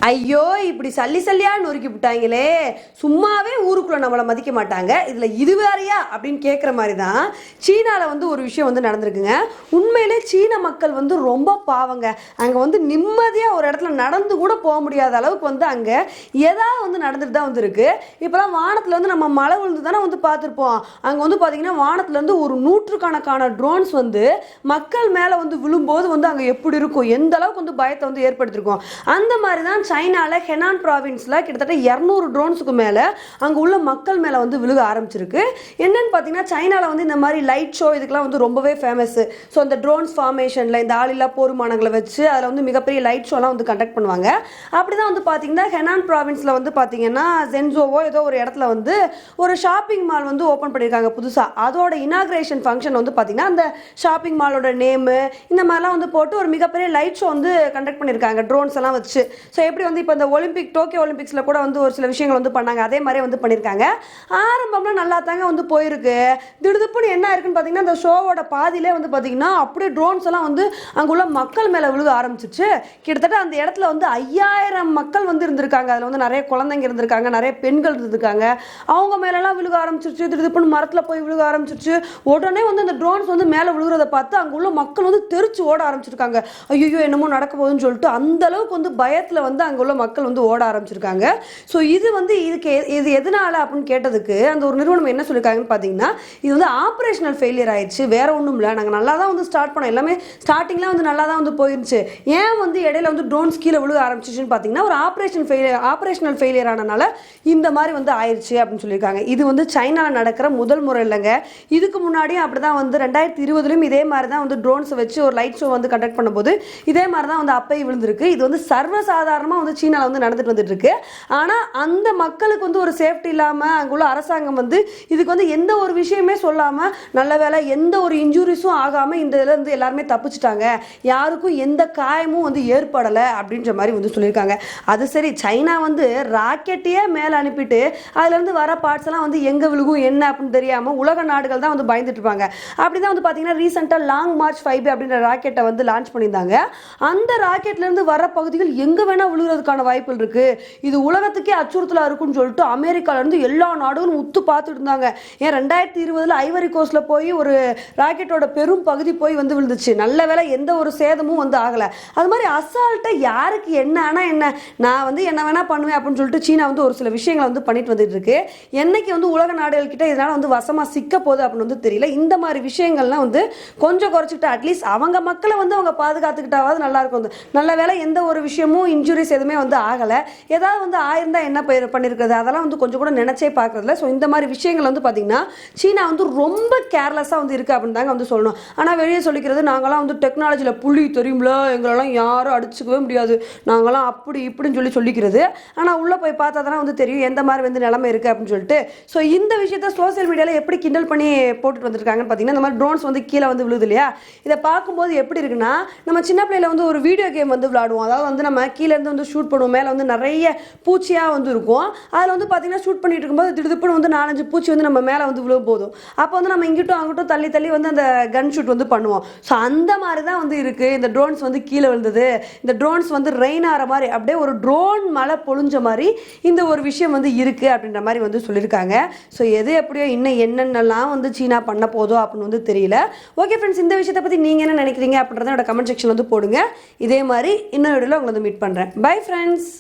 ஐயோ இப்படி சல்லி சல்லியா நொறுக்கி விட்டாங்களே, சும்மாவே ஊருக்குள்ள நம்மளை மதிக்க மாட்டாங்க, இதுல இது வேறையா அப்படின்னு கேட்குற மாதிரி தான் சீனால ஒரு விஷயம் நடந்திருக்குங்க. உண்மையிலே சீன மக்கள் ரொம்ப பாவங்க. அங்க நிம்மதியா ஒரு இடத்துல நடந்து கூட போக முடியாத அளவுக்கு அங்க ஏதாவது நடந்துட்டு தான் இருக்கு. இப்பெல்லாம் வானத்துல நம்ம மழை விழுந்து தானே பார்த்துருப்போம். அங்க பாத்தீங்கன்னா வானத்துல ஒரு நூற்றுக்கணக்கான ட்ரோன்ஸ் மக்கள் மேல விழும்போது அங்க எப்படி இருக்கும், எந்த அளவுக்கு பயத்தை ஏற்படுத்திருக்கும். அந்த மாதிரி தான் சைனால ஹெனான் ப்ராவின்ஸ்ல கிட்டத்தட்ட 200 ட்ரோன்ஸுக்கு மேல அங்க உள்ள மக்கள் மேல விழுக ஆரம்பிச்சிருக்கு. என்னன்னு பாத்தீங்கன்னா சைனால இந்த மாதிரி லைட் ஷோ இதுக்கெல்லாம் ரொம்பவே ஃபேமஸ். ஸோ அந்த ட்ரோன்ஸ் ஃபார்மேஷன்ல இந்த ஆளில்லா போர்மானங்களை வச்சு அதில் மிகப்பெரிய லைட் ஷோலாம் கண்டக்ட் பண்ணுவாங்க. அப்படிதான் பாத்தீங்கன்னா ஹெனான் ப்ராவின்ஸ்ல பாத்தீங்கன்னா ஜென்சோவோ ஏதோ ஒரு இடத்துல ஒரு ஷாப்பிங் மால் ஓப்பன் பண்ணியிருக்காங்க புதுசா. அதோட இனாகிரேஷன் ஃபங்க்ஷன் பாத்தீங்கன்னா அந்த ஷாப்பிங் மாலோட நேமு இந்த மாதிரிலாம் போட்டு ஒரு மிகப்பெரிய லைட் ஷோ கண்டக்ட் பண்ணியிருக்காங்க ட்ரோன்ஸ் எல்லாம் வச்சு. ஸோ எப்படி இப்போ இந்த ஒலிம்பிக் டோக்கியோ ஒலிம்பிக்ஸ்ல கூட ஒரு சில விஷயங்கள் பண்ணாங்க, அதே மாதிரி பண்ணியிருக்காங்க. ஆரம்பம்ல நல்லா தாங்க போயிருக்கு. திடுதுப்புன்னு என்ன இருக்குன்னு பார்த்தீங்கன்னா இந்த ஷோவோட பாதியிலே பார்த்தீங்கன்னா அப்படியே ட்ரோன்ஸ் எல்லாம் அங்கே உள்ள மக்கள் மேலே விழுக ஆரம்பிச்சிச்சு. கிட்டத்தட்ட அந்த இடத்துல 5000 மக்கள் இருந்திருக்காங்க. அதில் நிறைய குழந்தைங்க இருந்திருக்காங்க, நிறைய பெண்கள் இருந்திருக்காங்க. அவங்க மேலெல்லாம் விழுக ஆரம்பிச்சிருச்சு. திடுதுப்புன்னு மரத்தில் போய் விழுக ஆரம்பிச்சிருச்சு. உடனே அந்த ட்ரோன்ஸ் மேலே விழுகிறத பார்த்து அங்கே உள்ள மக்கள் தெரிச்சு ஓட ஆரம்பிச்சிருக்காங்க. ஐயோ என்னமோ நடக்க போகுதுன்னு சொல்லிட்டு அந்த அளவுக்கு பயத்தில் அங்கே உள்ள மக்கள் ஓட ஆரம்பிச்சிருக்காங்க. ஸோ இது எதனால அப்படின்னு கேட்டதுக்கு அந்த ஒரு நிறுவனம் என்ன சொல்லியிருக்காங்கன்னு பார்த்தீங்கன்னா இது ஆப்ரேஷனல் ஃபெயிலியர் ஆயிடுச்சு, வேற ஒன்றும் இல்லை, நாங்கள் நல்லா தான் ஸ்டார்ட் பண்ணோம், எல்லாமே ஸ்டார்டிங்லாம் நல்லா தான் போயிருச்சு, ஏன் இடையில ட்ரோன்ஸ் கீழே விழுக ஆரம்பிச்சிச்சுன்னு பார்த்தீங்கன்னா ஒரு ஆப்ரேஷனல் ஃபெயிலியர் ஆனனால இந்த மாதிரி ஆயிடுச்சு அப்படின்னு சொல்லியிருக்காங்க. இது சைனால நடக்கிற முதல் முறை இல்லைங்க. இதுக்கு முன்னாடியும் அப்படிதான் 2020 இதே மாதிரி தான் ட்ரோன்ஸை வச்சு ஒரு லைட் ஷோ கண்டக்ட் பண்ணும்போது இதே மாதிரி தான் அப்பை விழுந்திருக்கு. இது சர்வசாதாரணமாக சீனால நடந்துட்டு வந்துட்டு இருக்கு. ஆனா அந்த மக்களுக்கு ஒரு சேஃப்டி இல்லாம அங்குள்ள அரசாங்கம் இதுக்கு எந்த ஒரு விஷயமே சொல்லாம நல்ல வேளை எந்த ஒரு இன்ஜூரிஸும் ஆகாம இந்த இதுல எல்லாருமே தப்பிச்சிட்டாங்க, யாருக்கும் எந்த காயமும் ஏற்படல அப்படின்ற மாதிரி சொல்லியிருக்காங்க. அது சரி, சைனா ராக்கெட்டையே மேல அனுப்பிட்டு அதுல வர பார்ட்ஸ் எல்லாம் எங்க விழுகும் என்ன அப்படின்னு தெரியாம உலக நாடுகள் தான் பயந்துட்டு இருப்பாங்க. அப்படிதான் பாத்தீங்கன்னா ரீசெண்டா லாங் மார்ச் 5 அப்படின்ற ராக்கெட்டை லான்ச் பண்ணியிருந்தாங்க. அந்த ராக்கெட்ல இருந்து வர பகுதிகள் எங்க வேணா விழுகிறதுக்கான வாய்ப்புகள் இருக்கு, இது உலகத்துக்கே அச்சுறுத்தலா இருக்குன்னு சொல்லிட்டு அமெரிக்கால இருந்து எல்லா நாடுகளும் உத்து பார்த்துட்டு இருந்தாங்க. ஏன் 2020 ஐவரி கோஸ்ட்ல போய் ஒரு ராக்கெட்டோட பெரும் பகுதி போய் விழுந்துச்சு. நல்ல வேளை எந்த ஒரு சேதமும் ஆகல. அது மாதிரி அசால்ட்டா யாருக்கு என்ன ஆனா என்ன, நான் என்ன வேணா பண்ணுவேன் அப்படின்னு சொல்லிட்டு சீனா ஒரு சில விஷயங்களை பண்ணிட்டு வந்துட்டு இருக்கு. என்னைக்கு உலக நாடுகள் கிட்ட இதனால வசமா சிக்க போகுது அப்படின்னு தெரியல. இந்த மாதிரி விஷயங்கள்லாம் கொஞ்சம் குறைச்சிக்கிட்டு அட்லீஸ்ட் அவங்க மக்களை அவங்க பாதுகாத்துக்கிட்டாவது நல்லா இருக்கும். நல்ல வேளை எந்த ஒரு விஷயமும் இன்ஜுரிஸ் எதுவுமே ஆகல, ஏதாவது ஆயிருந்தா என்ன பண்ணிருக்கிறது, அதெல்லாம் கொஞ்சம் கூட நினைச்சே பார்க்கறதில்ல. ஸோ இந்த மாதிரி விஷயங்கள் பார்த்தீங்கன்னா சீனா ரொம்ப கேர்லெஸ்ஸாக இருக்கு அப்படின்னு தாங்க சொல்லணும். ஆனால் வெளியே சொல்லிக்கிறது நாங்களாம் டெக்னாலஜியில் புள்ளி தெரியும்ல, எங்களெல்லாம் யாரும் அடிச்சுக்கவே முடியாது, நாங்களாம் அப்படி இப்படின்னு சொல்லிக்கிறது. ஆனால் உள்ளே போய் பார்த்தா தானே தெரியும் எந்த மாதிரி நிலைமை இருக்குது அப்படின்னு சொல்லிட்டு. ஸோ இந்த விஷயத்த சோசியல் மீடியாவில் எப்படி கிண்டல் பண்ணி போட்டுட்டு வந்துருக்காங்கன்னு பார்த்தீங்கன்னா இந்த மாதிரி ட்ரோன்ஸ் கீழே விழுது இல்லையா, இதை பார்க்கும்போது எப்படி இருக்குன்னா நம்ம சின்ன பிள்ளையில ஒரு வீடியோ கேம் விளையாடுவோம். அதாவது நம்ம கீழே இருந்து ஷூட் பண்ணுவோம், மேலே நிறைய பூச்சியாக இருக்கும். அதில் பார்த்தீங்கன்னா ஷூட் பண்ணிட்டு இருக்கும்போது திடுப்புன்னு 4-5 பூச்சி நம்ம மேலே விழும் போதும். அப்போ நம்ம இங்கிட்டும் அங்கிட்டும் தள்ளி தள்ளி அந்த கன் ஷூட் பண்ணுவோம். ஸோ அந்த மாதிரி தான் இருக்கு இந்த ட்ரோன்ஸ் கீழே விழுந்தது. இந்த ட்ரோன்ஸ் ரெயின் ஆகிற மாதிரி அப்படியே ஒரு ட்ரோன் மழை பொழிஞ்ச மாதிரி இந்த ஒரு விஷயம் இருக்கு அப்படின்ற மாதிரி சொல்லியிருக்காங்க. ஸோ எது எப்படியோ இன்னும் என்னென்னலாம் சீனா பண்ண போதோ அப்படின்னு தெரியல. ஓகே ஃப்ரெண்ட்ஸ், இந்த விஷயத்தை பற்றி நீங்கள் என்ன நினைக்கிறீங்க அப்படின்றத என்னோட கமெண்ட் செக்ஷன் போடுங்க. இதே மாதிரி இன்னொரு வீடியோவில் உங்களை மீட் பண்ணுறேன். Bye friends.